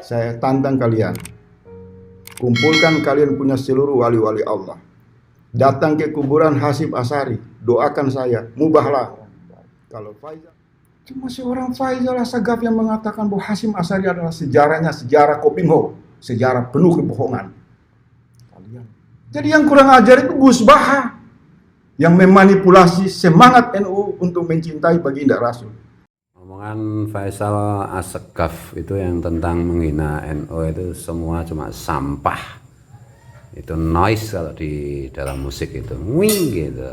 Saya tantang kalian, kumpulkan kalian punya seluruh wali-wali Allah, datang ke kuburan Hasyim Asy'ari, doakan saya, mubahlah. Kalau Faisal, cuma seorang Faisal Assegaf yang mengatakan bahwa Hasyim Asy'ari adalah sejarahnya sejarah Kopingho, sejarah penuh kebohongan. Jadi yang kurang ajar itu Gus Baha yang memanipulasi semangat NU untuk mencintai baginda Rasul. Omongan Faisal Assegaf itu yang tentang menghina NU itu semua cuma sampah. Itu noise kalau di dalam musik itu, wing gitu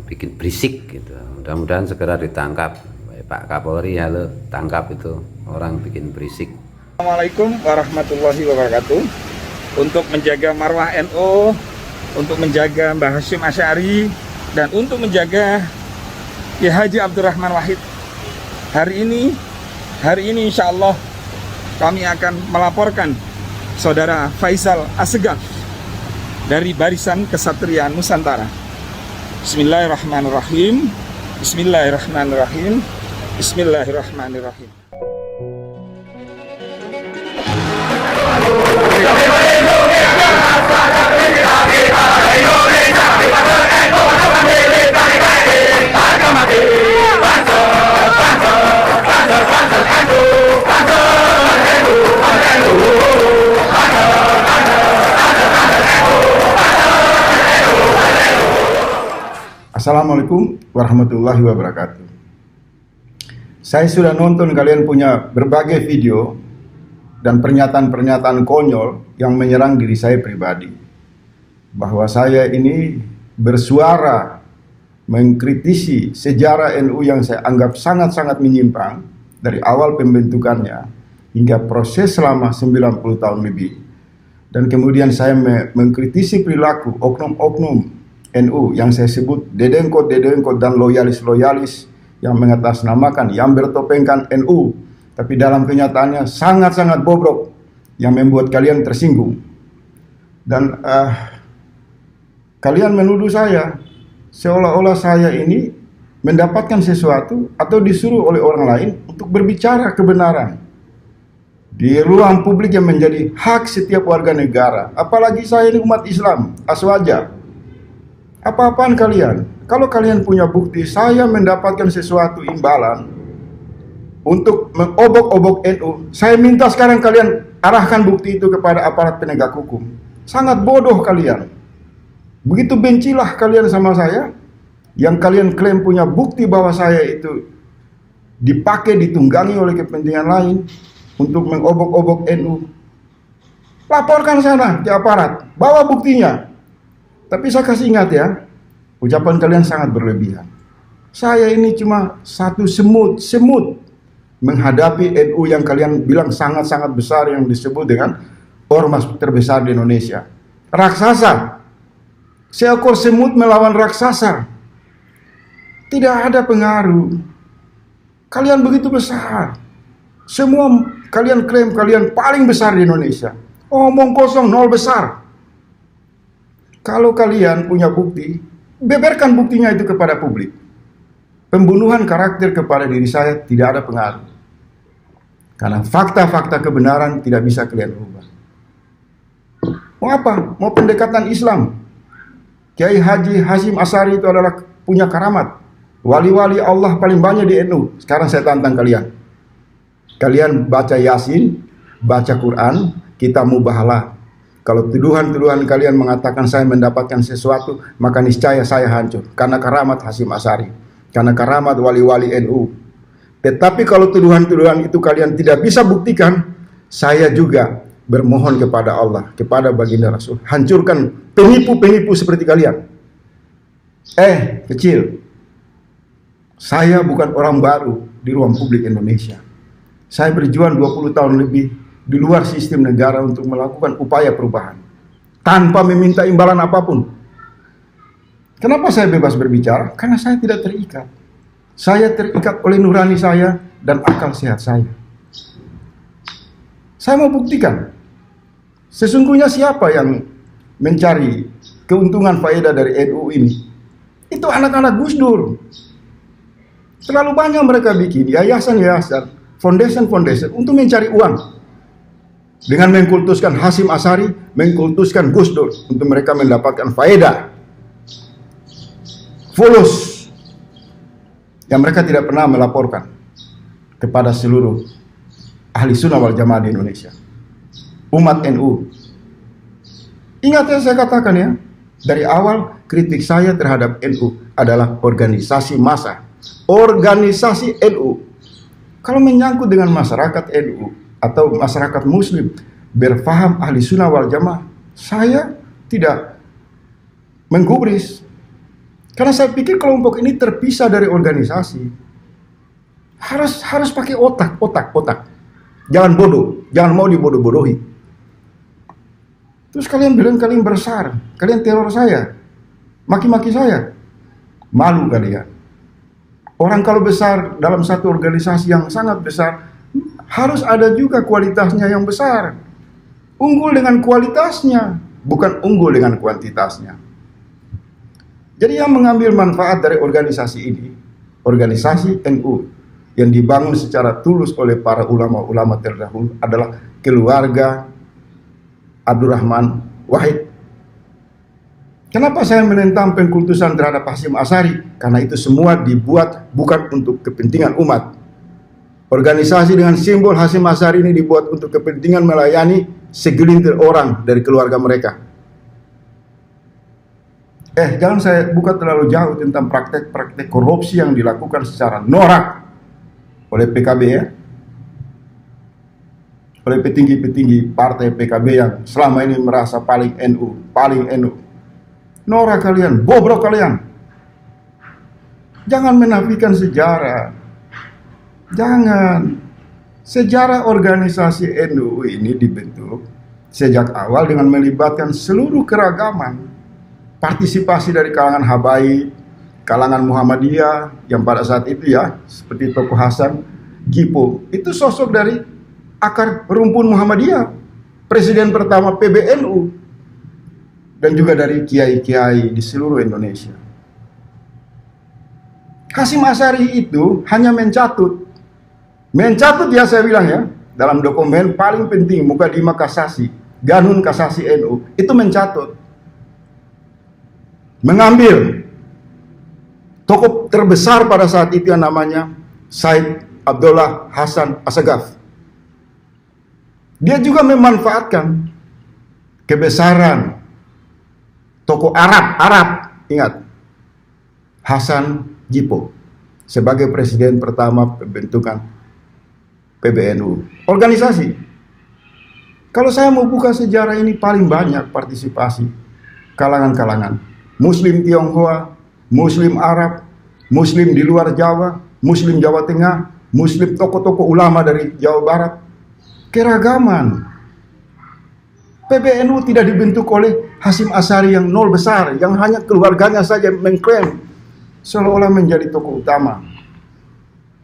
bikin berisik gitu. Mudah-mudahan segera ditangkap. Pak Kapolri, halo, tangkap itu orang bikin berisik. Assalamualaikum warahmatullahi wabarakatuh. Untuk menjaga marwah NU, untuk menjaga Mbah Hasyim Asy'ari, dan untuk menjaga Kiai Haji Abdurrahman Wahid. Hari ini insya Allah kami akan melaporkan Saudara Faisal Assegaf dari Barisan Kesatriaan Nusantara. Bismillahirrahmanirrahim. Bismillahirrahmanirrahim. Bismillahirrahmanirrahim. Assalamualaikum warahmatullahi wabarakatuh. Saya sudah nonton kalian punya berbagai video dan pernyataan-pernyataan konyol yang menyerang diri saya pribadi, bahwa saya ini bersuara mengkritisi sejarah NU yang saya anggap sangat-sangat menyimpang dari awal pembentukannya hingga proses selama 90 tahun lebih. Dan kemudian saya mengkritisi perilaku oknum-oknum NU yang saya sebut dedengkot dan loyalis-loyalis yang mengatasnamakan, yang bertopengkan NU, tapi dalam kenyataannya sangat-sangat bobrok yang membuat kalian tersinggung. Dan kalian menuduh saya seolah-olah saya ini mendapatkan sesuatu atau disuruh oleh orang lain untuk berbicara kebenaran di ruang publik yang menjadi hak setiap warga negara. Apalagi saya ini umat Islam, aswaja. Apa-apaan kalian? Kalau kalian punya bukti saya mendapatkan sesuatu imbalan untuk mengobok-obok NU, saya minta sekarang kalian arahkan bukti itu kepada aparat penegak hukum. Sangat bodoh kalian. Begitu bencilah kalian sama saya, yang kalian klaim punya bukti bahwa saya itu dipakai, ditunggangi oleh kepentingan lain untuk mengobok-obok NU. Laporkan sana ke aparat, bawa buktinya. Tapi saya kasih ingat ya, ucapan kalian sangat berlebihan. Saya ini cuma satu semut menghadapi NU yang kalian bilang sangat-sangat besar, yang disebut dengan ormas terbesar di Indonesia. Raksasa. Seekor semut melawan raksasa. Tidak ada pengaruh. Kalian begitu besar. Semua kalian klaim kalian paling besar di Indonesia. Omong kosong, nol besar. Kalau kalian punya bukti, beberkan buktinya itu kepada publik. Pembunuhan karakter kepada diri saya tidak ada pengaruh. Karena fakta-fakta kebenaran tidak bisa kalian ubah. Mau apa? Mau pendekatan Islam. Kiai Haji Hasyim Asy'ari itu adalah punya karamat. Wali-wali Allah paling banyak di NU. Sekarang saya tantang kalian. Kalian baca Yasin, baca Quran, kita mubahlah. Kalau tuduhan-tuduhan kalian mengatakan saya mendapatkan sesuatu, maka niscaya saya hancur. Karena karamat Hasyim Asy'ari, karena karamat wali-wali NU. Tetapi kalau tuduhan-tuduhan itu kalian tidak bisa buktikan, saya juga bermohon kepada Allah, kepada baginda Rasul, hancurkan penipu-penipu seperti kalian. Kecil, saya bukan orang baru di ruang publik Indonesia. Saya berjuang 20 tahun lebih di luar sistem negara untuk melakukan upaya perubahan tanpa meminta imbalan apapun. Kenapa saya bebas berbicara? Karena saya tidak terikat. Saya terikat oleh nurani saya dan akal sehat saya. Saya mau buktikan sesungguhnya siapa yang mencari keuntungan faedah dari NU ini. Itu anak-anak Gus Dur. Terlalu banyak mereka bikin yayasan-yayasan foundation untuk mencari uang. Dengan mengkultuskan Hasyim Asy'ari, mengkultuskan Gus Dur untuk mereka mendapatkan faedah. Fulus yang mereka tidak pernah melaporkan kepada seluruh ahli sunnah wal jamaah di Indonesia, umat NU. Ingat yang saya katakan ya, dari awal kritik saya terhadap NU adalah organisasi massa, organisasi NU. Kalau menyangkut dengan masyarakat NU atau masyarakat Muslim berfaham ahli sunnah wal jamaah, saya tidak menggubris. Karena saya pikir kelompok ini terpisah dari organisasi. Harus pakai otak. Jangan bodoh, jangan mau dibodoh-bodohi. Terus kalian bilang kalian besar, kalian teror saya, maki-maki saya. Malu kalian. Orang kalau besar dalam satu organisasi yang sangat besar, harus ada juga kualitasnya yang besar. Unggul dengan kualitasnya, bukan unggul dengan kuantitasnya. Jadi yang mengambil manfaat dari organisasi ini, organisasi NU yang dibangun secara tulus oleh para ulama-ulama terdahulu adalah keluarga Abdurrahman Wahid. Kenapa saya menentang pengkultusan terhadap Hasyim Asy'ari? Karena itu semua dibuat bukan untuk kepentingan umat. Organisasi dengan simbol Hasyim Asy'ari ini dibuat untuk kepentingan melayani segelintir orang dari keluarga mereka. Jangan saya buka terlalu jauh tentang praktek-praktek korupsi yang dilakukan secara norak oleh PKB ya. Oleh petinggi-petinggi partai PKB yang selama ini merasa paling NU. Norak kalian, bobrok kalian. Jangan menafikan sejarah. Jangan. Sejarah organisasi NU ini dibentuk sejak awal dengan melibatkan seluruh keragaman. Partisipasi dari kalangan Habaib, kalangan Muhammadiyah yang pada saat itu ya, seperti Tokoh Hasan Gipo, itu sosok dari akar rumpun Muhammadiyah, presiden pertama PBNU, dan juga dari kiai-kiai di seluruh Indonesia. Hasyim Asy'ari itu hanya mencatut ya saya bilang ya, dalam dokumen paling penting Mukadimah Kasasi, Ganun Kasasi NU, itu mencatut. Mengambil tokoh terbesar pada saat itu yang namanya Said Abdullah Hasan Assegaf. Dia juga memanfaatkan kebesaran tokoh Arab, ingat, Hasan Gipo sebagai presiden pertama pembentukan PBNU. Organisasi. Kalau saya mau buka sejarah ini paling banyak partisipasi kalangan-kalangan. Muslim Tionghoa, Muslim Arab, Muslim di luar Jawa, Muslim Jawa Tengah, Muslim tokoh-tokoh ulama dari Jawa Barat. Keragaman. PBNU tidak dibentuk oleh Hasyim Asy'ari yang nol besar, yang hanya keluarganya saja mengklaim seolah-olah menjadi tokoh utama.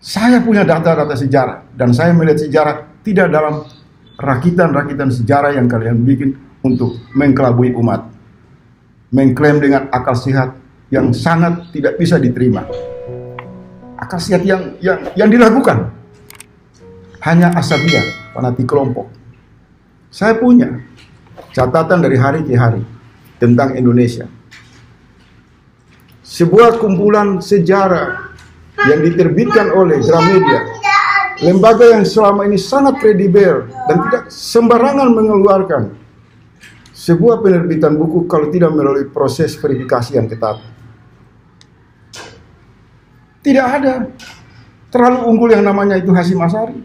Saya punya data-data sejarah, dan saya melihat sejarah tidak dalam rakitan-rakitan sejarah yang kalian bikin untuk mengkelabui umat. Mengklaim dengan akal sehat yang sangat tidak bisa diterima. Akal sehat yang dilakukan hanya asabiyah, fanatik kelompok. Saya punya catatan dari hari ke hari tentang Indonesia. Sebuah kumpulan sejarah yang diterbitkan oleh Gramedia, lembaga yang selama ini sangat kredibel dan tidak sembarangan mengeluarkan sebuah penerbitan buku kalau tidak melalui proses verifikasi yang ketat. Tidak ada terlalu unggul yang namanya itu Hasyim Asy'ari.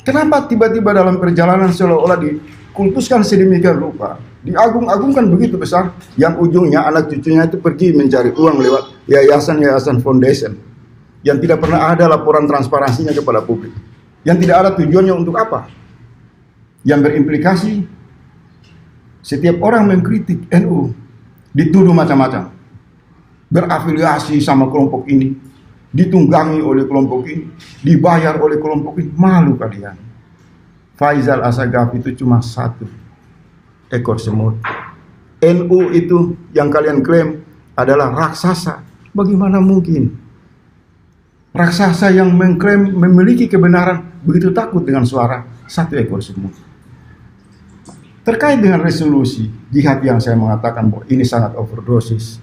Kenapa tiba-tiba dalam perjalanan seolah-olah dikultuskan sedemikian rupa, diagung-agungkan begitu besar, yang ujungnya anak cucunya itu pergi mencari uang lewat yayasan-yayasan foundation yang tidak pernah ada laporan transparansinya kepada publik, yang tidak ada tujuannya untuk apa, yang berimplikasi setiap orang mengkritik NU dituduh macam-macam, berafiliasi sama kelompok ini, ditunggangi oleh kelompok ini, dibayar oleh kelompok ini. Malu kalian. Faisal Assegaf itu cuma satu ekor semut. NU itu yang kalian klaim adalah raksasa. Bagaimana mungkin? raksasa yang mengklaim memiliki kebenaran begitu takut dengan suara satu ekor semut. Terkait dengan resolusi jihad yang saya mengatakan bahwa ini sangat overdosis,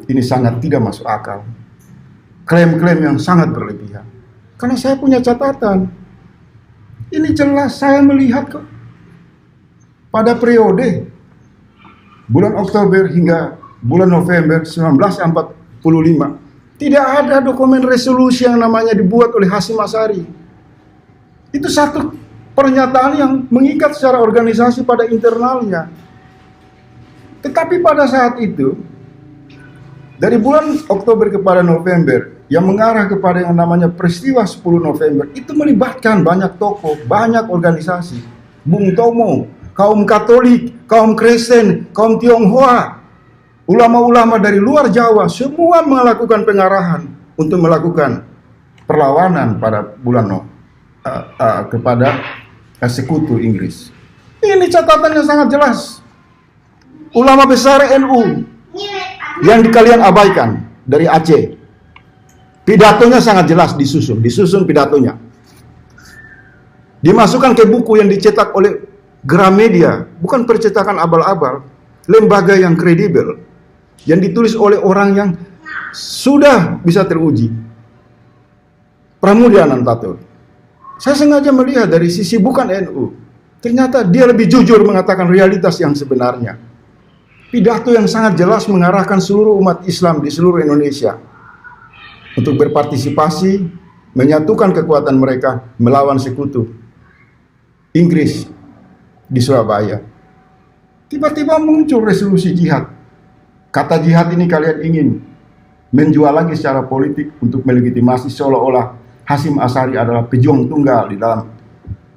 ini sangat tidak masuk akal, klaim-klaim yang sangat berlebihan. Karena saya punya catatan, ini jelas saya melihat kok pada periode bulan Oktober hingga bulan November 1945 tidak ada dokumen resolusi yang namanya dibuat oleh Hasyim Asy'ari. Itu satu pernyataan yang mengikat secara organisasi pada internalnya. Tetapi pada saat itu, dari bulan Oktober kepada November, yang mengarah kepada yang namanya peristiwa 10 November, itu melibatkan banyak tokoh, banyak organisasi. Bung Tomo, kaum Katolik, kaum Kristen, kaum Tionghoa, ulama-ulama dari luar Jawa, semua melakukan pengarahan untuk melakukan perlawanan pada bulan kepada sekutu Inggris. Ini catatannya sangat jelas. Ulama besar NU yang kalian abaikan dari Aceh, pidatonya sangat jelas disusun pidatonya. Dimasukkan ke buku yang dicetak oleh Gramedia, bukan percetakan abal-abal, lembaga yang kredibel, yang ditulis oleh orang yang sudah bisa teruji. Pramudia Anantatur. Saya sengaja melihat dari sisi bukan NU. Ternyata dia lebih jujur mengatakan realitas yang sebenarnya. Pidato yang sangat jelas mengarahkan seluruh umat Islam di seluruh Indonesia untuk berpartisipasi, menyatukan kekuatan mereka melawan sekutu Inggris di Surabaya. Tiba-tiba muncul resolusi jihad. Kata jihad ini kalian ingin menjual lagi secara politik untuk melegitimasi seolah-olah Hasyim Asy'ari adalah pejuang tunggal di dalam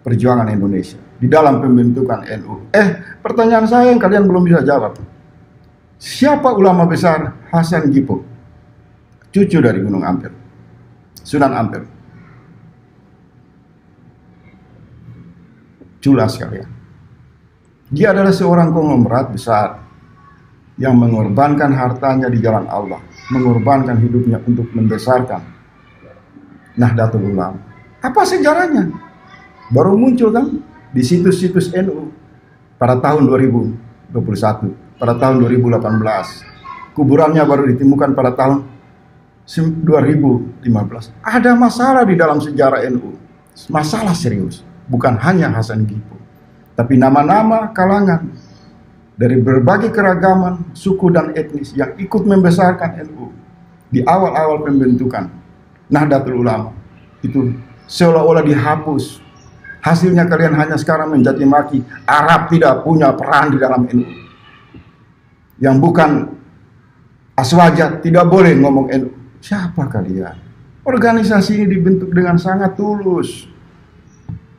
perjuangan Indonesia, di dalam pembentukan NU. Pertanyaan saya yang kalian belum bisa jawab. Siapa ulama besar Hasan Gipo? Cucu dari Gunung Ampel, Sunan Ampel. Jelas kalian. Dia adalah seorang konglomerat besar yang mengorbankan hartanya di jalan Allah, mengorbankan hidupnya untuk membesarkan Nahdlatul Ulama. Apa sejarahnya? Baru muncul kan di situs-situs NU pada tahun 2021, pada tahun 2018. Kuburannya baru ditemukan pada tahun 2015. Ada masalah di dalam sejarah NU. Masalah serius. Bukan hanya Hasan Gipo, tapi nama-nama kalangan dari berbagai keragaman suku dan etnis yang ikut membesarkan NU di awal-awal pembentukan Nahdlatul Ulama itu seolah-olah dihapus. Hasilnya kalian hanya sekarang mencaci maki Arab tidak punya peran di dalam NU. Yang bukan Aswajat tidak boleh ngomong NU. Siapa kalian? Organisasi ini dibentuk dengan sangat tulus,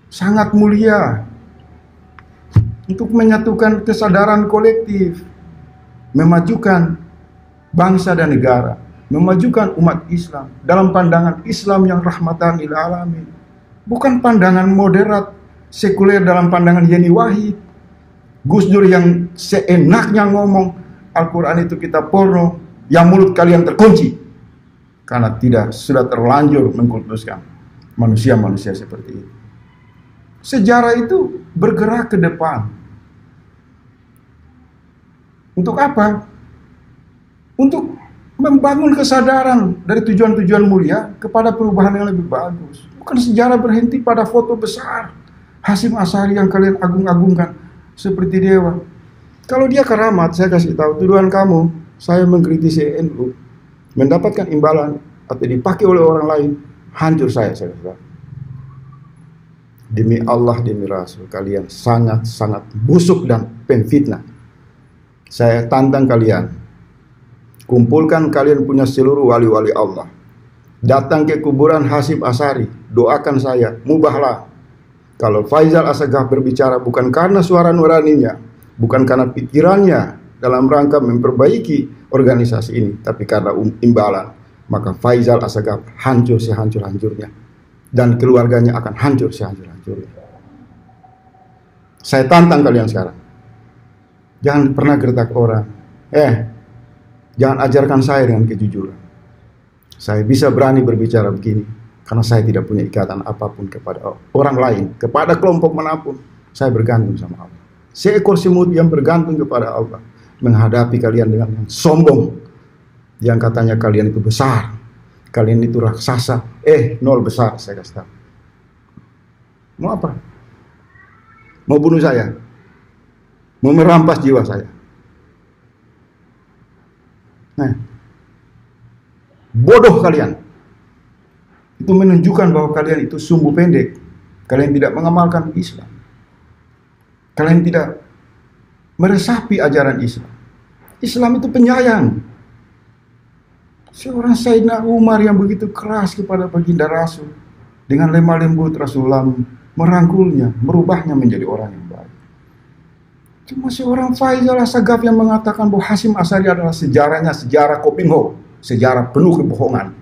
sangat mulia, untuk menyatukan kesadaran kolektif, memajukan bangsa dan negara, memajukan umat Islam dalam pandangan Islam yang rahmatan lil alamin, bukan pandangan moderat sekuler dalam pandangan Yeni Wahid, Gus Dur yang seenaknya ngomong Al-Quran itu kitab porno, yang mulut kalian terkunci karena sudah terlanjur mengkultuskan manusia-manusia seperti itu. Sejarah itu bergerak ke depan. Untuk apa? Untuk membangun kesadaran dari tujuan-tujuan mulia kepada perubahan yang lebih bagus. Bukan sejarah berhenti pada foto besar Hasyim Asy'ari yang kalian agung-agungkan seperti dewa. Kalau dia keramat, saya kasih tahu, tuduhan kamu, saya mengkritisi NU, mendapatkan imbalan atau dipakai oleh orang lain, hancur saya kasih tahu. Demi Allah, demi Rasul, kalian sangat-sangat busuk dan pemfitnah. Saya tantang kalian, kumpulkan kalian punya seluruh wali-wali Allah, datang ke kuburan Hasyim Asy'ari, doakan saya, mubahlah. Kalau Faisal Assegaf berbicara bukan karena suara nuraninya, bukan karena pikirannya dalam rangka memperbaiki organisasi ini, tapi karena imbalan, maka Faisal Assegaf hancur sehancur-hancurnya, dan keluarganya akan hancur sehancur-hancurnya. Saya tantang kalian sekarang, jangan pernah gertak orang. Jangan ajarkan saya dengan kejujuran. Saya bisa berani berbicara begini karena saya tidak punya ikatan apapun kepada orang lain, kepada kelompok manapun. Saya bergantung sama Allah. Seekor semut yang bergantung kepada Allah menghadapi kalian dengan yang sombong, yang katanya kalian itu besar, kalian itu raksasa. Nol besar, saya kasih tahu. Mau apa? Mau bunuh saya? Mau merampas jiwa saya? Nah, bodoh kalian. Itu menunjukkan bahwa kalian itu sumbu pendek. Kalian tidak mengamalkan Islam. Kalian tidak meresapi ajaran Islam. Islam itu penyayang. Seorang Sayyidina Umar yang begitu keras kepada baginda Rasul, dengan lemah lembut Rasulullah merangkulnya, merubahnya menjadi orang yang baik. Cuma seorang Faisal Assegaf yang mengatakan bahwa Hasyim Asy'ari adalah sejarahnya sejarah Kopingho, sejarah penuh kebohongan.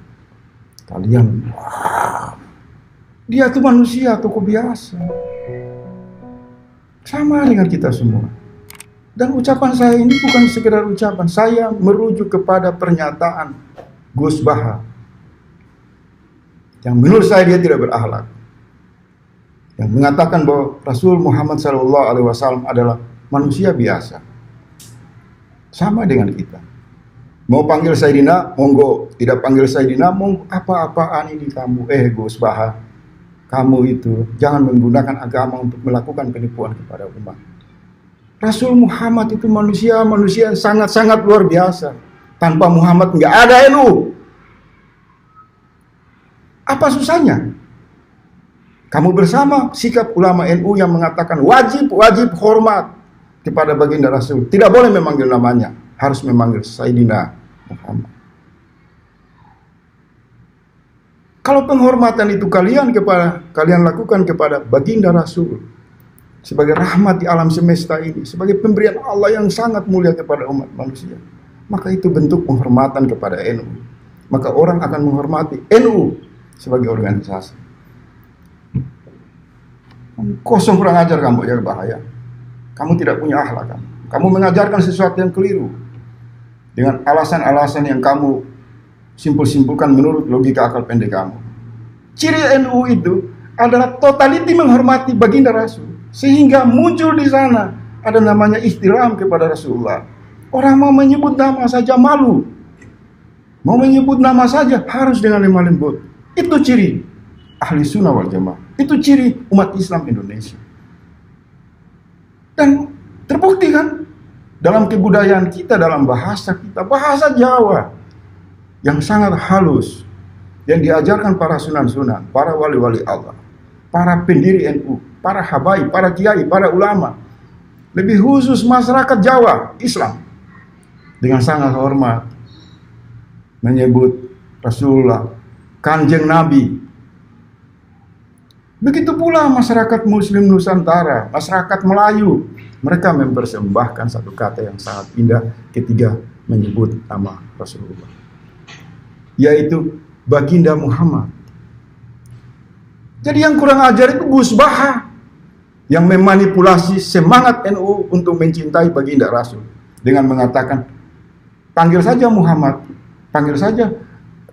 Kalian, dia itu manusia, tokoh biasa, sama dengan kita semua. Dan ucapan saya ini bukan sekedar ucapan, saya merujuk kepada pernyataan Gus Baha, yang menurut saya dia tidak berakhlak, yang mengatakan bahwa Rasul Muhammad SAW adalah manusia biasa, sama dengan kita. Mau panggil Sayyidina, monggo. Tidak panggil Sayyidina, monggo. Apa-apaan ini kamu? Gus Baha, kamu itu jangan menggunakan agama untuk melakukan penipuan kepada umat. Rasul Muhammad itu manusia yang sangat-sangat luar biasa. Tanpa Muhammad nggak ada NU. Apa susahnya? Kamu bersama sikap ulama NU yang mengatakan wajib hormat kepada baginda Rasul. Tidak boleh memanggil namanya, harus memanggil Sayyidina Muhammad. Kalau penghormatan itu kalian lakukan kepada baginda Rasul sebagai rahmat di alam semesta ini, sebagai pemberian Allah yang sangat mulia kepada umat manusia, maka itu bentuk penghormatan kepada NU. Maka orang akan menghormati NU sebagai organisasi. Kosong kurang ajar kamu, ya, bahaya. Kamu tidak punya akhlak. Kamu mengajarkan sesuatu yang keliru dengan alasan-alasan yang kamu simpul-simpulkan menurut logika akal pendek kamu. Ciri NU itu adalah totaliti menghormati baginda Rasul, sehingga muncul di sana ada namanya ihtiram kepada Rasulullah. Orang mau menyebut nama saja malu, mau menyebut nama saja harus dengan lemah lembut. Itu ciri ahli sunnah wal jamaah. Itu ciri umat Islam Indonesia. Dan terbukti kan dalam kebudayaan kita, dalam bahasa kita, bahasa Jawa yang sangat halus, yang diajarkan para sunan-sunan, para wali-wali Allah, para pendiri NU, para habaib, para kiai, para ulama, lebih khusus masyarakat Jawa Islam, dengan sangat hormat menyebut Rasulullah, Kanjeng Nabi. Begitu pula masyarakat Muslim Nusantara, masyarakat Melayu, mereka mempersembahkan satu kata yang sangat indah ketika menyebut nama Rasulullah, yaitu baginda Muhammad. Jadi yang kurang ajar itu Gus Baha yang memanipulasi semangat NU untuk mencintai baginda Rasul dengan mengatakan panggil saja Muhammad, panggil saja,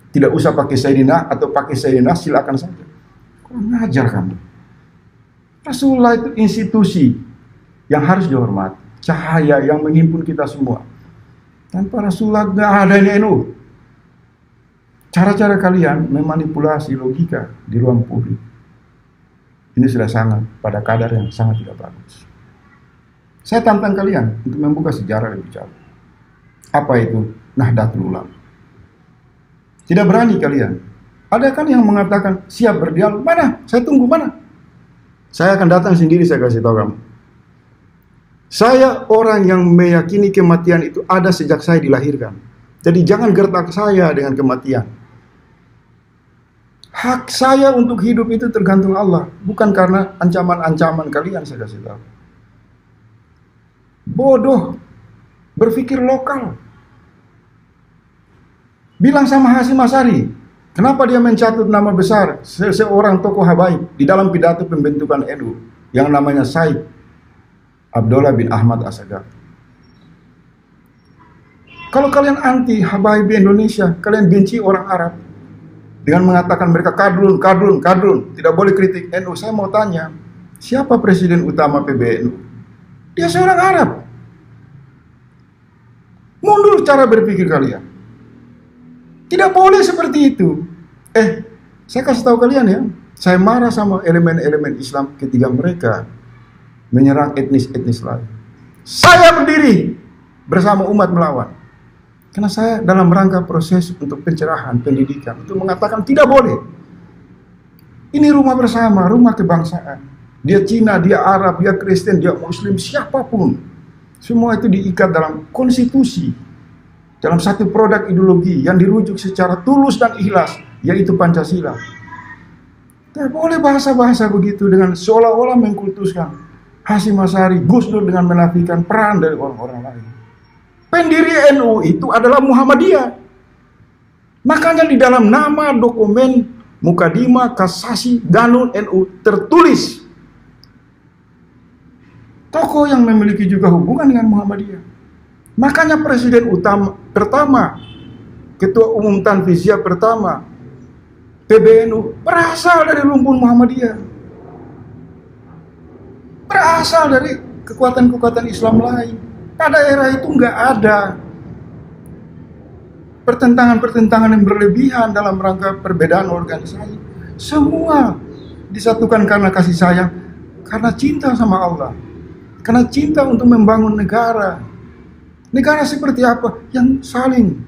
tidak usah pakai Sayyidina, atau pakai Sayyidina silakan saja. Kurang ajar kamu. Rasulullah itu institusi yang harus dihormati, cahaya yang menghimpun kita semua. Tanpa Rasulullah tidak ada NU. Cara-cara kalian memanipulasi logika di ruang publik ini sudah sangat pada kadar yang sangat tidak bagus. Saya tantang kalian untuk membuka sejarah lebih jauh. Apa itu Nahdlatul Ulama? Tidak berani kalian. Ada kan yang mengatakan siap berdialog? Mana? Saya tunggu, mana? Saya akan datang sendiri, saya kasih tahu kamu. Saya orang yang meyakini kematian itu ada sejak saya dilahirkan. Jadi jangan gertak saya dengan kematian. Hak saya untuk hidup itu tergantung Allah, bukan karena ancaman-ancaman kalian, saya kasih tahu. Bodoh, berpikir lokal. Bilang sama Hasyim Asy'ari, kenapa dia mencatut nama besar seorang tokoh habaib di dalam pidato pembentukan NU yang namanya Said Abdullah bin Ahmad Assegaf. Kalau kalian anti habaib di Indonesia, kalian benci orang Arab, dengan mengatakan mereka kadrun, tidak boleh kritik NU. Saya mau tanya, siapa presiden utama PBNU? Dia seorang Arab. Mundur cara berpikir kalian. Tidak boleh seperti itu. Saya kasih tahu kalian ya, saya marah sama elemen-elemen Islam ketika mereka menyerang etnis-etnis lain. Saya berdiri bersama umat melawan. Karena saya dalam rangka proses untuk pencerahan, pendidikan, untuk mengatakan tidak boleh. Ini rumah bersama, rumah kebangsaan. Dia Cina, dia Arab, dia Kristen, dia Muslim, siapapun. Semua itu diikat dalam konstitusi. Dalam satu produk ideologi yang dirujuk secara tulus dan ikhlas, yaitu Pancasila. Tidak boleh bahasa-bahasa begitu dengan seolah-olah mengkultuskan Hasyim Asy'ari, Gus Dur dengan menafikan peran dari orang-orang lain. Pendiri NU itu adalah Muhammadiyah. Makanya di dalam nama dokumen Mukadimah Kasasi Danun NU tertulis tokoh yang memiliki juga hubungan dengan Muhammadiyah. Makanya presiden utama pertama, ketua umum Tanfiziyah pertama PBNU berasal dari lumbung Muhammadiyah. Berasal dari kekuatan-kekuatan Islam lain. Pada era itu nggak ada pertentangan-pertentangan yang berlebihan dalam rangka perbedaan organisasi. Semua disatukan karena kasih sayang, karena cinta sama Allah, karena cinta untuk membangun negara. Negara seperti apa? Yang saling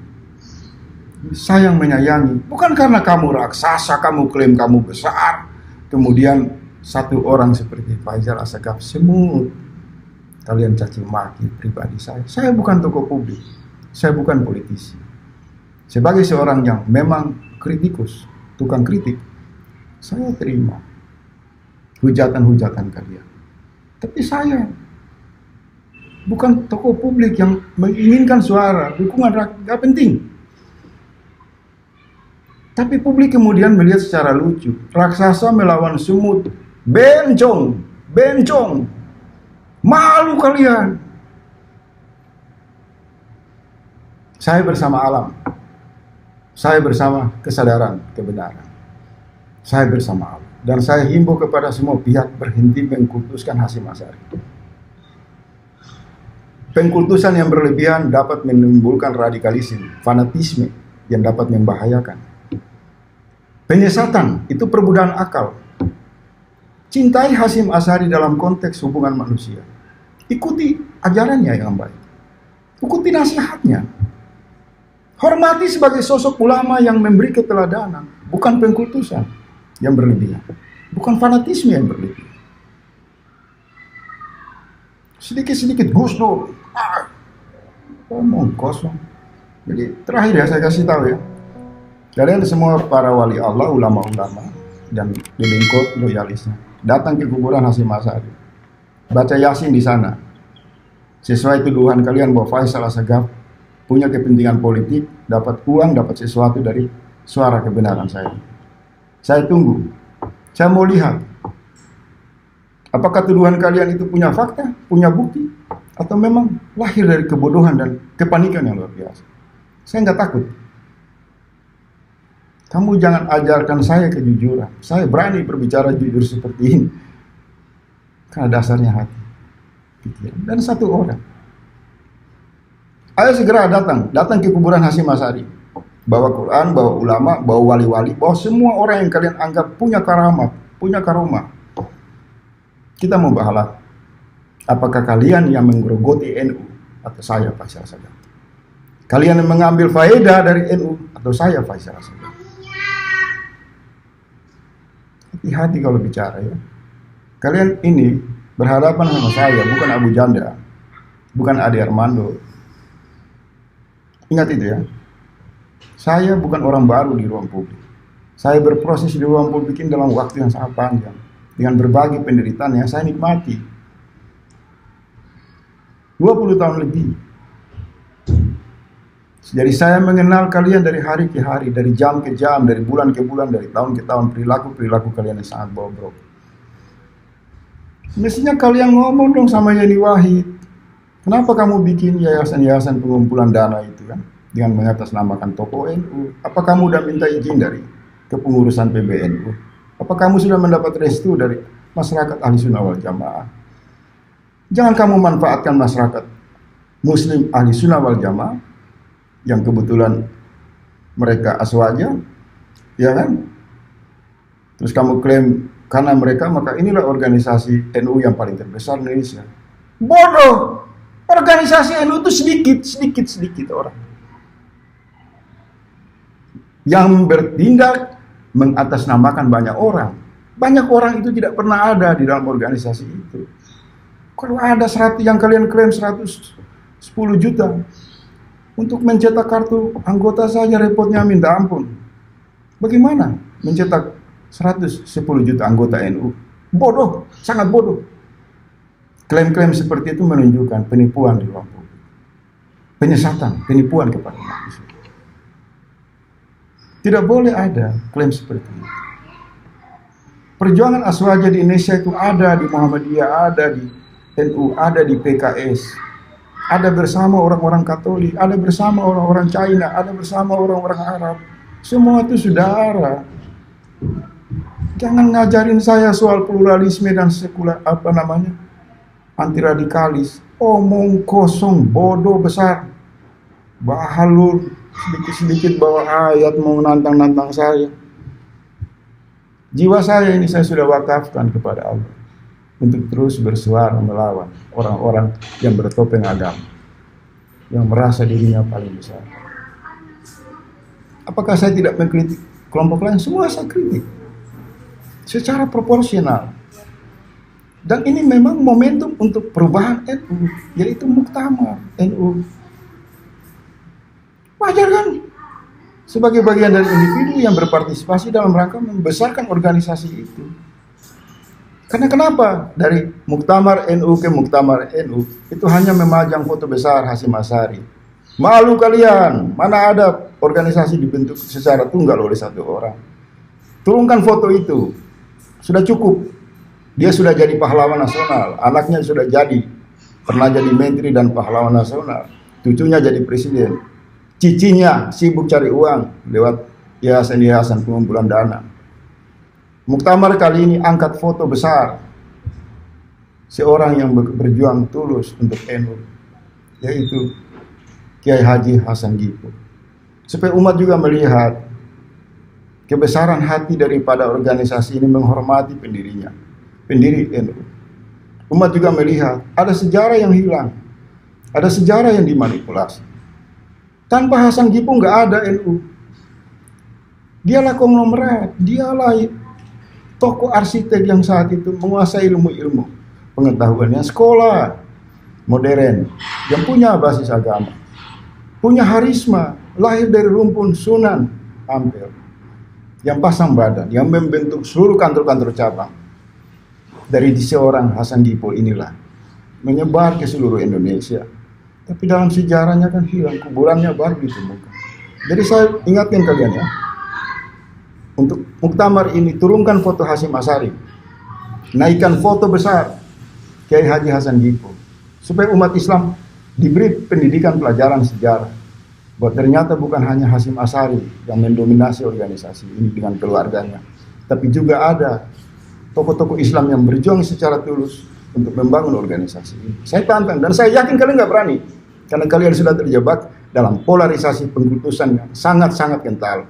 sayang menyayangi. Bukan karena kamu raksasa, kamu klaim kamu besar, kemudian satu orang seperti Faisal Asegaf semut kalian caci maki pribadi saya. Saya bukan tokoh publik, saya bukan politisi. Sebagai seorang yang memang kritikus, tukang kritik, saya terima hujatan-hujatan kalian. Tapi saya bukan tokoh publik yang menginginkan suara, dukungan rakyat, gak penting. Tapi publik kemudian melihat secara lucu, raksasa melawan semut, bencong, malu kalian. Saya bersama alam, saya bersama kesadaran kebenaran, saya bersama alam. Dan saya himbau kepada semua pihak berhenti mengkultuskan Hasyim Asy'ari. Pengkultusan yang berlebihan dapat menimbulkan radikalisme, fanatisme yang dapat membahayakan. Penyesatan itu perbudakan akal. Cintai Hasyim Asy'ari dalam konteks hubungan manusia. Ikuti ajarannya yang baik. Ikuti nasihatnya. Hormati sebagai sosok ulama yang memberi keteladanan, bukan pengkultusan yang berlebihan, bukan fanatisme yang berlebihan. Sedikit-sedikit Gus Dur, ngomong kosong. Jadi terakhir ya saya kasih tahu ya, kalian semua para wali Allah, ulama-ulama dan delingkot loyalisnya, datang ke kuburan Hasyim Asy'ari, baca Yasin di sana. Sesuai tuduhan kalian bahwa Faisal Asegaf punya kepentingan politik, dapat uang, dapat sesuatu dari suara kebenaran saya. Saya tunggu. Saya mau lihat apakah tuduhan kalian itu punya fakta, punya bukti, atau memang lahir dari kebodohan dan kepanikan yang luar biasa. Saya nggak takut. Kamu jangan ajarkan saya kejujuran. Saya berani berbicara jujur seperti ini. Karena dasarnya hati, pikiran, dan satu orang. Ayo segera datang ke kuburan Hasyim Asy'ari. Bawa Quran, bawa ulama, bawa wali-wali, bawa semua orang yang kalian anggap punya karamat, punya karomah. Kita mau bahalat. Apakah kalian yang menggerogoti NU atau saya Faisal Asegaf? Kalian yang mengambil faedah dari NU atau saya Faisal Asegaf? Hati-hati kalau bicara ya. Kalian ini berhadapan sama saya, bukan Abu Janda, bukan Ade Armando. Ingat itu ya. Saya bukan orang baru di ruang publik. Saya berproses di ruang publik ini dalam waktu yang sangat panjang. Dengan berbagai penderitaan yang saya nikmati. 20 tahun lebih. Jadi saya mengenal kalian dari hari ke hari, dari jam ke jam, dari bulan ke bulan, dari tahun ke tahun. Perilaku kalian yang sangat bobrok. Mestinya kalian ngomong dong sama Yeni Wahid. Kenapa kamu bikin yayasan-yayasan pengumpulan dana itu kan? Dengan mengatasnamakan tokoh NU. Apa kamu udah minta izin dari kepengurusan PBNU? Apa kamu sudah mendapat restu dari masyarakat Ahli Sunnah wal Jamaah? Jangan kamu manfaatkan masyarakat Muslim Ahli Sunnah wal Jamaah yang kebetulan mereka aswaja, ya kan? Terus kamu klaim karena mereka maka inilah organisasi NU yang paling terbesar di Indonesia. Bodoh! Organisasi NU itu sedikit orang yang bertindak mengatasnamakan banyak orang. Banyak orang itu tidak pernah ada di dalam organisasi itu. Kalau ada 100 yang kalian klaim 110 juta untuk mencetak kartu anggota saja repotnya minta ampun. Bagaimana mencetak 110 juta anggota NU? Bodoh, sangat bodoh. Klaim-klaim seperti itu menunjukkan penipuan di ruang publik. Penyesatan, penipuan kepada umat Islam. Tidak boleh ada klaim seperti itu. Perjuangan aswaja di Indonesia itu ada di Muhammadiyah, ada di NU, ada di PKS, ada bersama orang-orang Katolik, ada bersama orang-orang China, ada bersama orang-orang Arab. Semua itu saudara. Jangan ngajarin saya soal pluralisme dan sekular anti radikalis. Omong kosong, bodoh besar. Bahalul sedikit-sedikit bawa ayat mau nantang-nantang saya. Jiwa saya ini saya sudah wakafkan kepada Allah untuk terus bersuara melawan orang-orang yang bertopeng agama, yang merasa dirinya paling besar. Apakah saya tidak mengkritik kelompok lain? Semua saya kritik secara proporsional. Dan ini memang momentum untuk perubahan NU, yaitu muktamar NU. Wajar kan? Sebagai bagian dari individu yang berpartisipasi dalam rangka membesarkan organisasi itu. Karena kenapa? Dari muktamar NU ke muktamar NU itu hanya memajang foto besar Hasyim Asy'ari. Malu kalian, mana ada organisasi dibentuk secara tunggal oleh satu orang. Turunkan foto itu, sudah cukup. Dia sudah jadi pahlawan nasional, anaknya sudah pernah jadi menteri dan pahlawan nasional, cucunya jadi presiden. Cicinya sibuk cari uang lewat yayasan-yayasan pengumpulan dana. Muktamar kali ini angkat foto besar seorang yang berjuang tulus untuk NU, yaitu Kiai Haji Hasan Gipul. Supaya umat juga melihat kebesaran hati daripada organisasi ini menghormati pendiri NU. Umat juga melihat ada sejarah yang hilang, ada sejarah yang dimanipulasi. Tanpa Hasan Gipul nggak ada NU. Dialah konglomerat, dialah tokoh arsitek yang saat itu menguasai ilmu-ilmu pengetahuannya, sekolah modern yang punya basis agama, punya harisma, lahir dari rumpun Sunan Ampel, yang pasang badan, yang membentuk seluruh kantor-kantor cabang. Dari seorang Hasan Gipul inilah menyebar ke seluruh Indonesia. Tapi dalam sejarahnya kan hilang, kuburannya baru ditemukan. Jadi saya ingatkan kalian ya, untuk muktamar ini turunkan foto Hasyim Asy'ari, naikkan foto besar Kiai Haji Hasan Gipul, supaya umat Islam diberi pendidikan pelajaran sejarah, bahwa ternyata bukan hanya Hasyim Asy'ari yang mendominasi organisasi ini dengan keluarganya, tapi juga ada tokoh-tokoh Islam yang berjuang secara tulus untuk membangun organisasi ini. Saya tantang dan saya yakin kalian nggak berani, karena kalian sudah terjebak dalam polarisasi pengkultusan yang sangat-sangat kental.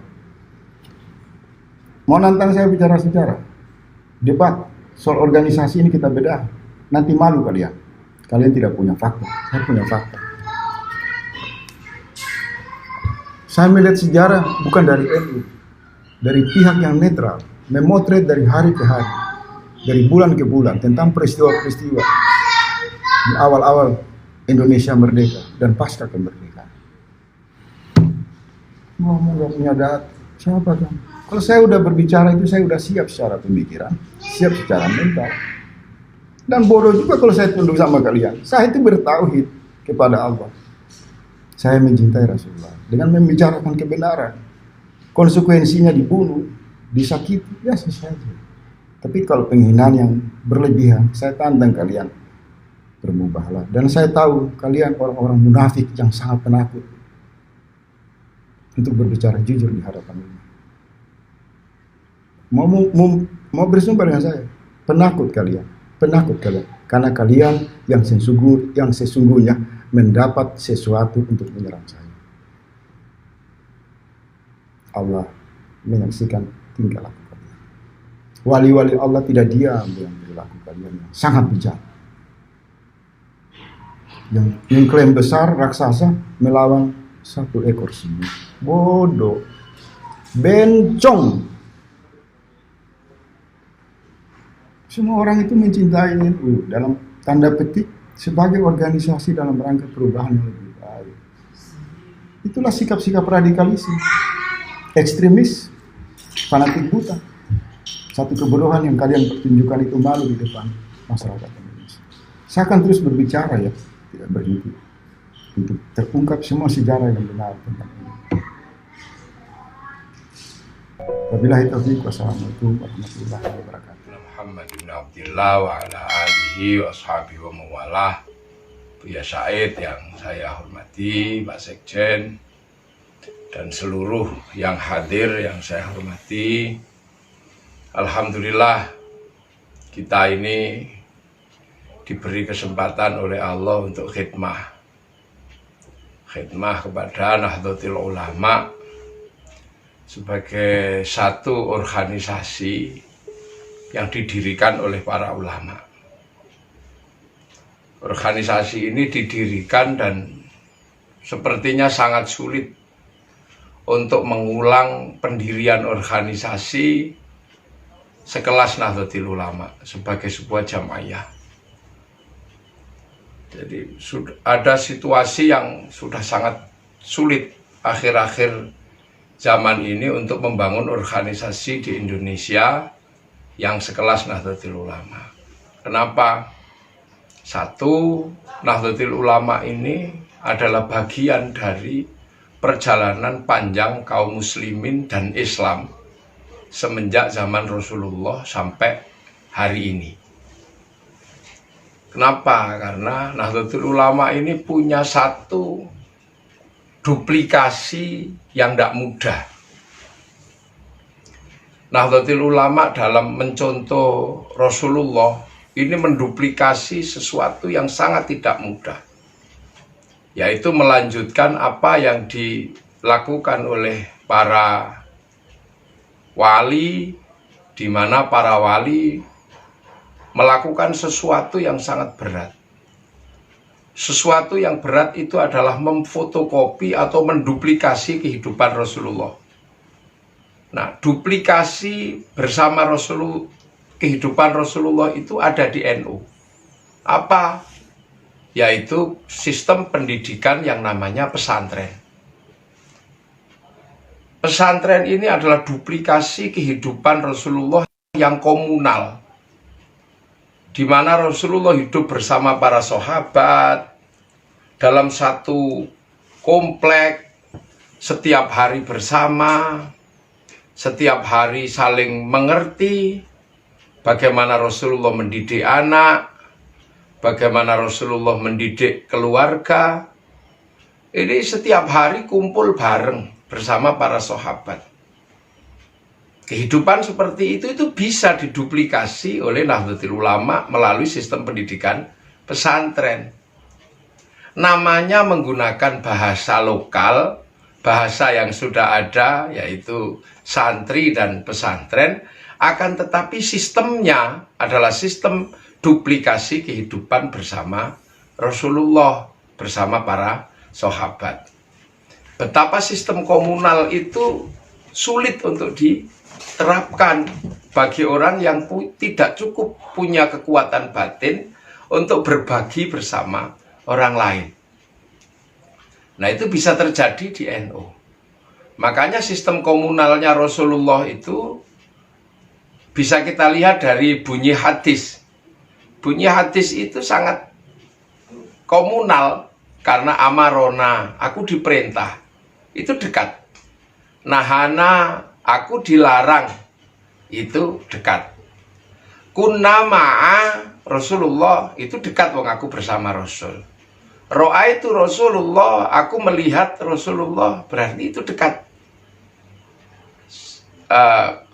Mau nantang saya bicara sejarah, debat soal organisasi ini kita bedah, nanti malu kalian. Kalian tidak punya fakta, saya punya fakta. Saya melihat sejarah bukan dari NU, dari pihak yang netral, memotret dari hari ke hari, dari bulan ke bulan tentang peristiwa-peristiwa di awal-awal Indonesia merdeka dan pasca kemerdekaan. Ngomong gak punya data, siapa kan? Kalau saya udah berbicara itu saya udah siap secara pemikiran, siap secara mental. Dan bodoh juga kalau saya tunduk sama kalian. Saya itu bertauhid kepada Allah. Saya mencintai Rasulullah dengan membicarakan kebenaran. Konsekuensinya dibunuh, disakiti, biasa saja. Tapi kalau penghinaan yang berlebihan, saya tantang kalian bermubahlah. Dan saya tahu kalian orang-orang munafik yang sangat penakut untuk berbicara jujur di hadapan Allah. mau bersumber dengan saya. Penakut kalian, karena kalian yang sesungguhnya mendapat sesuatu untuk menyerang saya. Allah menyaksikan tingkah laku kalian. Wali-wali Allah tidak diam dengan perilaku kalian yang sangat bijak. Yang mengklaim besar raksasa melawan satu ekor semut. Bodoh, bencong. Semua orang itu mencintai NU dalam tanda petik sebagai organisasi dalam rangka perubahan yang lebih baik. Itulah sikap-sikap radikalisme, ekstremis, fanatik buta. Satu kebodohan yang kalian pertunjukkan itu malu di depan masyarakat Indonesia. Saya akan terus berbicara ya, tidak berhenti, untuk terungkap semua sejarah yang benar tentang ini. Wabillahi taufiq, wassalamualaikum warahmatullahi wabarakatuh. Muhammad bin Abdillah wa ala alihi wa ashabihi wa mawalah. Buya Said yang saya hormati, Pak Sekjen, dan seluruh yang hadir yang saya hormati. Alhamdulillah kita ini diberi kesempatan oleh Allah untuk khidmah kepada Nahdlatul Ulama sebagai satu organisasi yang didirikan oleh para ulama. Organisasi ini didirikan dan sepertinya sangat sulit untuk mengulang pendirian organisasi sekelas Nahdlatul Ulama sebagai sebuah jamaah. Jadi ada situasi yang sudah sangat sulit akhir-akhir zaman ini untuk membangun organisasi di Indonesia yang sekelas Nahdlatul Ulama. Kenapa? Satu, Nahdlatul Ulama ini adalah bagian dari perjalanan panjang kaum muslimin dan Islam semenjak zaman Rasulullah sampai hari ini. Kenapa? Karena Nahdlatul Ulama ini punya satu duplikasi yang tidak mudah. Nahdlatul Ulama dalam mencontoh Rasulullah ini menduplikasi sesuatu yang sangat tidak mudah, yaitu melanjutkan apa yang dilakukan oleh para wali, di mana para wali melakukan sesuatu yang sangat berat. Sesuatu yang berat itu adalah memfotokopi atau menduplikasi kehidupan Rasulullah. Nah, duplikasi bersama Rasulullah, kehidupan Rasulullah itu ada di NU. Apa? Yaitu sistem pendidikan yang namanya pesantren. Pesantren ini adalah duplikasi kehidupan Rasulullah yang komunal, di mana Rasulullah hidup bersama para sahabat dalam satu komplek, setiap hari bersama, setiap hari saling mengerti bagaimana Rasulullah mendidik anak, bagaimana Rasulullah mendidik keluarga. Ini setiap hari kumpul bareng bersama para sahabat. Kehidupan seperti itu bisa diduplikasi oleh Nahdlatul Ulama melalui sistem pendidikan pesantren. Namanya menggunakan bahasa lokal, bahasa yang sudah ada, yaitu santri dan pesantren, akan tetapi sistemnya adalah sistem duplikasi kehidupan bersama Rasulullah, bersama para sahabat. Betapa sistem komunal itu sulit untuk diterapkan bagi orang yang tidak cukup punya kekuatan batin untuk berbagi bersama orang lain. Nah, itu bisa terjadi di NU. Makanya sistem komunalnya Rasulullah itu bisa kita lihat dari bunyi hadis. Bunyi hadis itu sangat komunal karena amarona, aku diperintah. Itu dekat. Nahana, aku dilarang. Itu dekat. Kunna ma'a Rasulullah, itu dekat, wong aku bersama Rasul. Ro'a itu Rasulullah, aku melihat Rasulullah, berarti itu dekat.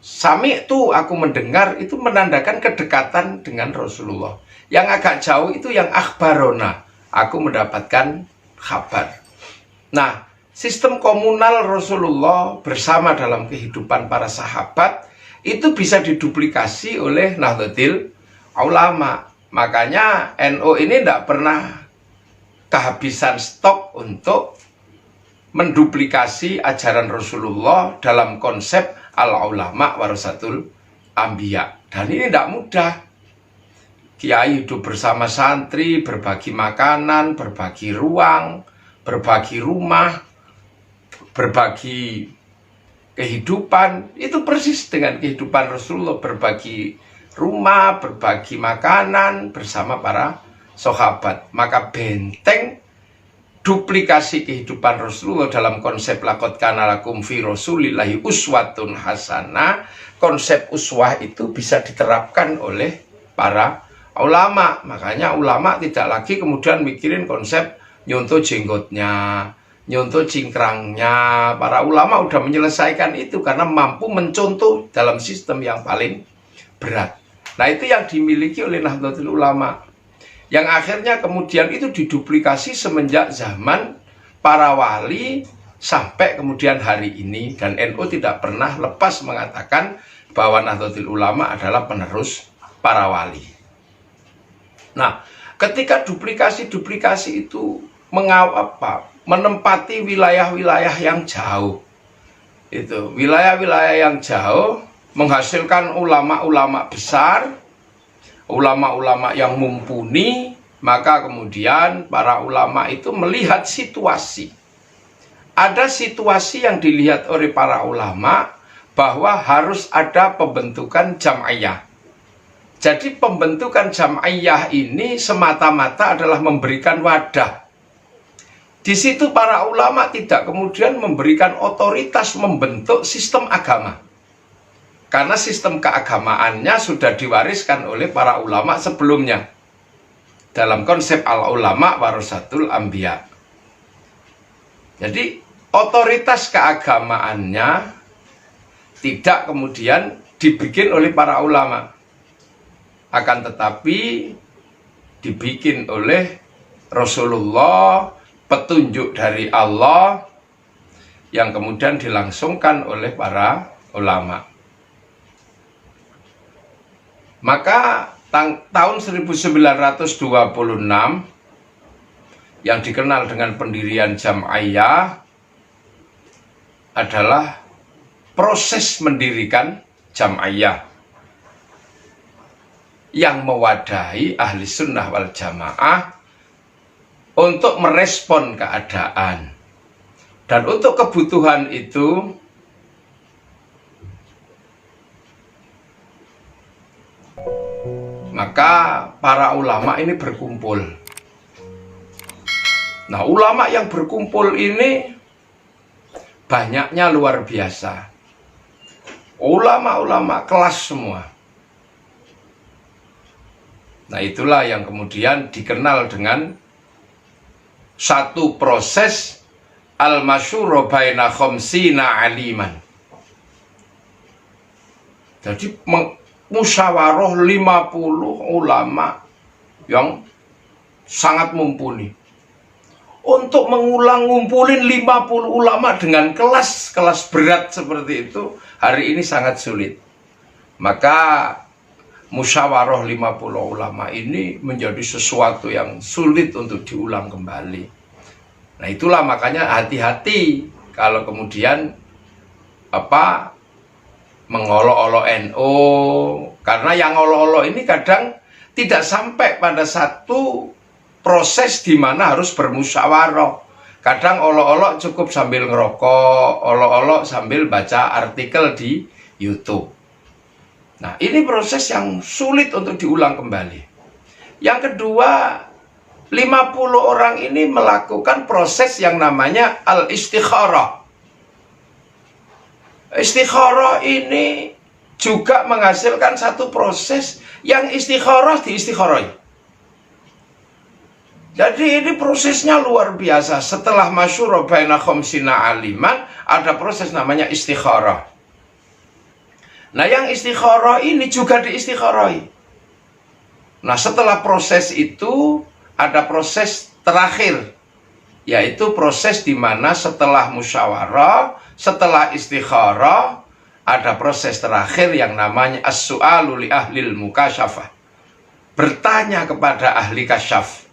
sami itu aku mendengar itu menandakan kedekatan dengan Rasulullah. Yang agak jauh itu yang akhbarona, aku mendapatkan kabar. Nah, sistem komunal Rasulullah bersama dalam kehidupan para sahabat itu bisa diduplikasi oleh Nahdlatul Ulama. Makanya NU ini tidak pernah kehabisan stok untuk menduplikasi ajaran Rasulullah dalam konsep al-ulama warasatul anbiya. Dan ini tidak mudah. Kiai hidup bersama santri, berbagi makanan, berbagi ruang, berbagi rumah, berbagi kehidupan. Itu persis dengan kehidupan Rasulullah, berbagi rumah, berbagi makanan bersama para sahabat. Maka benteng duplikasi kehidupan Rasulullah dalam konsep laqad kana lakum fi rasulillahi uswatun hasanah. Konsep uswah itu bisa diterapkan oleh para ulama. Makanya ulama tidak lagi kemudian mikirin konsep nyontoh jenggotnya, nyontoh cingkrangnya. Para ulama udah menyelesaikan itu karena mampu mencontoh dalam sistem yang paling berat. Nah, itu yang dimiliki oleh Nahdlatul Ulama, yang akhirnya kemudian itu diduplikasi semenjak zaman para wali sampai kemudian hari ini. Dan NU tidak pernah lepas mengatakan bahwa Nahdlatul Ulama adalah penerus para wali. Nah, ketika duplikasi-duplikasi itu menempati wilayah-wilayah yang jauh, itu wilayah-wilayah yang jauh menghasilkan ulama-ulama besar, ulama-ulama yang mumpuni. Maka kemudian para ulama itu melihat situasi. Ada situasi yang dilihat oleh para ulama bahwa harus ada pembentukan jam'iyah. Jadi pembentukan jam'iyah ini semata-mata adalah memberikan wadah. Di situ para ulama tidak kemudian memberikan otoritas membentuk sistem agama. Karena sistem keagamaannya sudah diwariskan oleh para ulama sebelumnya dalam konsep al-ulama warasatul anbiya. Jadi otoritas keagamaannya tidak kemudian dibikin oleh para ulama, akan tetapi dibikin oleh Rasulullah, petunjuk dari Allah yang kemudian dilangsungkan oleh para ulama. Maka tahun 1926 yang dikenal dengan pendirian jam'iyah adalah proses mendirikan jam'iyah yang mewadahi ahli sunnah wal jamaah untuk merespon keadaan. Dan untuk kebutuhan itu maka para ulama ini berkumpul. Nah, ulama yang berkumpul ini banyaknya luar biasa. Ulama-ulama kelas semua. Nah, itulah yang kemudian dikenal dengan satu proses al-masyhur baina khamsina aliman. Jadi musyawarah 50 ulama yang sangat mumpuni untuk ngumpulin 50 ulama dengan kelas-kelas berat seperti itu hari ini sangat sulit. Maka musyawarah 50 ulama ini menjadi sesuatu yang sulit untuk diulang kembali. Nah, itulah makanya hati-hati kalau kemudian mengolok-olok NU, karena yang olok-olok ini kadang tidak sampai pada satu proses di mana harus bermusyawarah. Kadang olok-olok cukup sambil ngerokok, olok-olok sambil baca artikel di YouTube. Nah, ini proses yang sulit untuk diulang kembali. Yang kedua, 50 orang ini melakukan proses yang namanya al-istikharah. Istikharah ini juga menghasilkan satu proses yang istikharah diistikharah. Jadi ini prosesnya luar biasa. Setelah masyhur baina khamsina aliman, ada proses namanya istikharah. Nah, yang istikharah ini juga diistikharoi. Nah, setelah proses itu ada proses terakhir, yaitu proses di mana setelah musyawarah, setelah istikharah, ada proses terakhir yang namanya as-su'alu li ahlil mukasyafah. Bertanya kepada ahli kasyaf.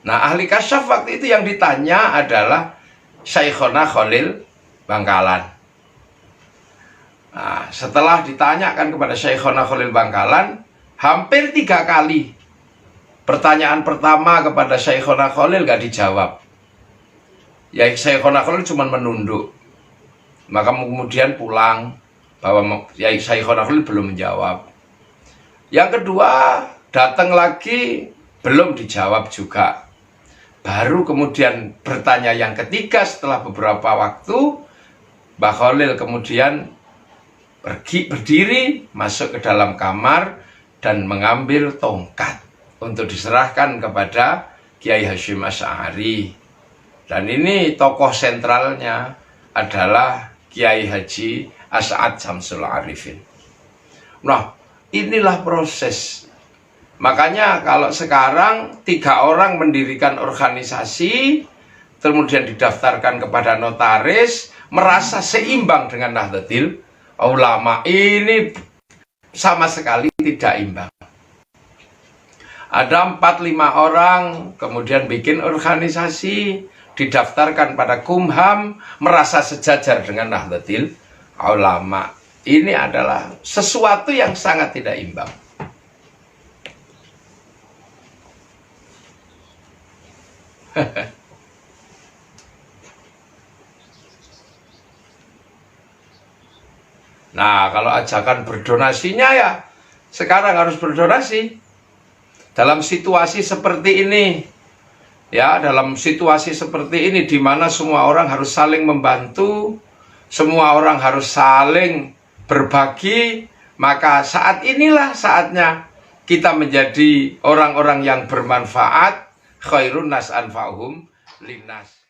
Nah, ahli kasyaf waktu itu yang ditanya adalah Syekhona Khalil Bangkalan. Nah, setelah ditanyakan kepada Syekhona Khalil Bangkalan, hampir 3 kali pertanyaan pertama kepada Syekhona Khalil gak dijawab. Ya, Syekhona Khalil cuma menunduk. Maka kemudian pulang bahwa ya, Syekhona Khalil belum menjawab. Yang kedua, datang lagi belum dijawab juga. Baru kemudian bertanya yang ketiga setelah beberapa waktu, Mbah Khalil kemudian berdiri, masuk ke dalam kamar dan mengambil tongkat untuk diserahkan kepada Kiai Hasyim Asy'ari. Dan ini tokoh sentralnya adalah Kiai Haji As'ad Syamsul Arifin. Nah, inilah proses. Makanya kalau sekarang 3 orang mendirikan organisasi, kemudian didaftarkan kepada notaris, merasa seimbang dengan Nahdlatul Ulama, ini sama sekali tidak imbang. Ada 4-5 orang kemudian bikin organisasi, didaftarkan pada Kumham, merasa sejajar dengan Nahdlatul Ulama. Ini adalah sesuatu yang sangat tidak imbang. Nah, kalau ajakan berdonasinya ya sekarang harus berdonasi. Dalam situasi seperti ini, ya, dalam situasi seperti ini di mana semua orang harus saling membantu, semua orang harus saling berbagi, maka saat inilah saatnya kita menjadi orang-orang yang bermanfaat. Khairun nas anfa'uhum linnas.